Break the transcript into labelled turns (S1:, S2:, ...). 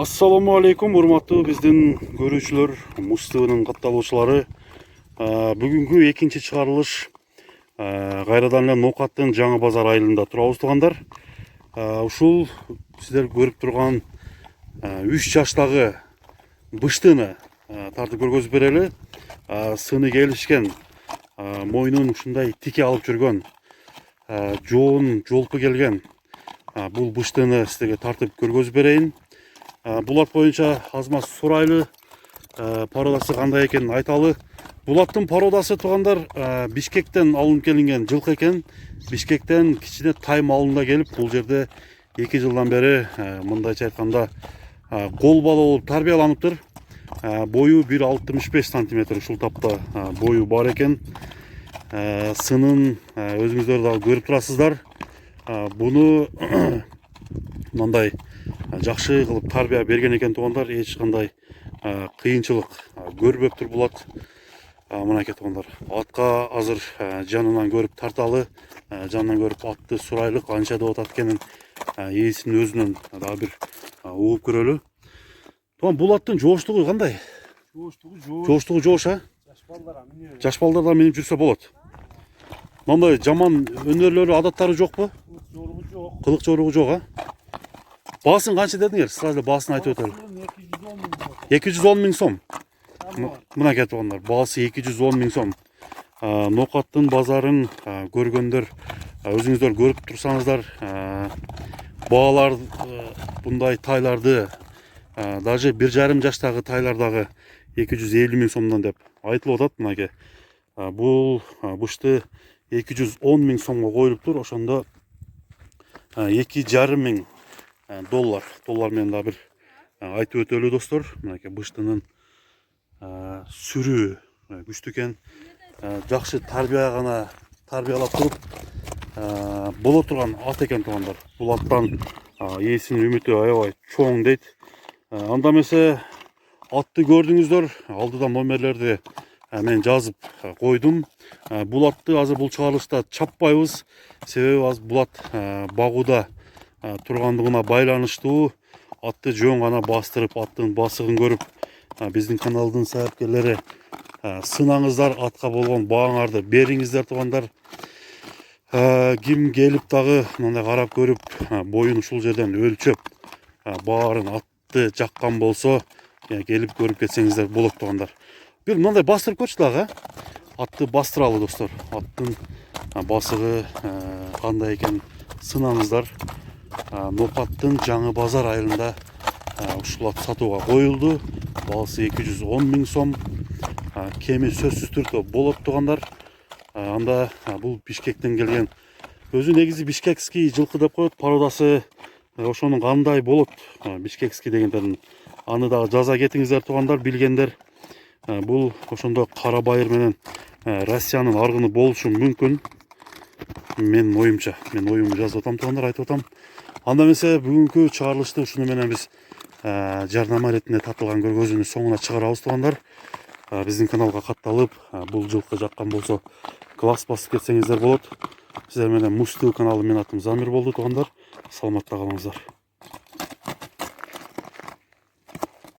S1: Ассаламу алейкум, урматтуу биздин көрүүчүлөр, Муз ТВнын катталуучулары. Бүгүнкү экинчи чыгарылыш кайрадан эле Нокаттын Жаңы Базар айылында турабыз туугандар. Ушул сиздер көрүп турган 3 жаштагы быштыны тартып көргөзүп берели. Сыны келишкен, мойнун ушундай тике алып жүргөн, жоон жолпу келген бул быштыны сиздерге тартып көргөзүп берейин. Булат боюнча азмаз сурайлы, пародасы кандай экенин айталы. Булаттын пародасы туугандар Бишкектен алынып келинген жылкы экен. Бишкектен кичине Тайм ауылунда келип, бул жерде 2 жылдан бери мындайча айтканда кол бала болуп тарбияланыптыр. Бою 1,65 сантиметр ушул тапта бою бар экен. Сынын өзүңүздөр дагы көрүп турасыздар. Буну мындай жакшы кылып тарбия берген экен туугандар, эч кандай кыйынчылык көрбөптүр Булат. Мынакей туугандар, атка азыр жанынан көрүп тарталы, жанынан көрүп атты сурайлык канча деп атат экенин ээсинин өзүнөн дагы бир угуп көрөлү. Туган Булаттын жооштугу кандай? Жооштугу жоош, жаш балдар да минип жүрсө болот. Мындай жаман өнөрлөрү, адаттары жокпу? Кылык жоругу жок, Баасын канча дедиңер? Сразу баасын айтып өтөлү. 210 миң сом. Мынакей туугандар, баасы 210 миң сом. Нокаттын базарын көргөндөр, өзүңүздөр көрүп турсаңыздар, баалар bunday тайларды, даже 1,5 жаштагы тайлардагы 250 миң сомдон деп айтылып атат. Мынакей. Бул бышты 210 миң сомго коюлуптур. Ошондо 2,5 миң доллар менен да бир айтып өтөлү достор. Мынакей быштынын сүрүү күчтүү экен. Жакшы тарбиялап туруп боло турган ат экен туугандар. Бул аттан ээсинин үмүтү аябай чоң дейт. Анда эмесе атты көрдүңүздөр, алдыдан номерлерди мен жазып койдум. Бул атты азыр бул чыгарылышта чаппайбыз. Себеби азыр Булат багууда тургандыгына байланыштуу атты жөн гана бастырып, аттын басыгын көрүп, биздин каналдын саапкерлери сынаңыздар, атка болгон бааңарды бериңиздер туугандар. Ким келип дагы мындай карап көрүп, боюн ушул жерден өлчөп, баарын атты жаккан болсо, келип көрүп кетсеңиздер болот туугандар. Бир мындай бастырып көрчү дагы. Атты бастыралы достор. Аттын басыгы кандай экен сынаңыздар. Нокаттын Жаңы Базар айылында ушул ат сатууга коюлду. Баасы 210 миң сом. Кеми сөзсүз түрдө болот туугандар. Анда бул Бишкектен келген. Өзү негизи бишкекский жылкы деп коет, пародасы ошонун кандай болот бишкекский дегендерин аны дагы жаза кетиңиздер туугандар, билгендер. Бул ошондо кара байыр менен Россиянын аргыны болушу мүмкүн. Мен оюмду жазып атам туугандар, айтып атам. Анда эмесе бүгүнкү чыгарылышты ушуну менен биз жарнама иретинде тартылган көргөзүүнүн соңуна чыгарабыз туугандар. Биздин каналга катталып, бул жылкы жаккан болсо класс басып кетсеңиздер болот. Сиздер менен Муз ТВ каналы, менин атым Замир болду туугандар. Саламатта калыңыздар.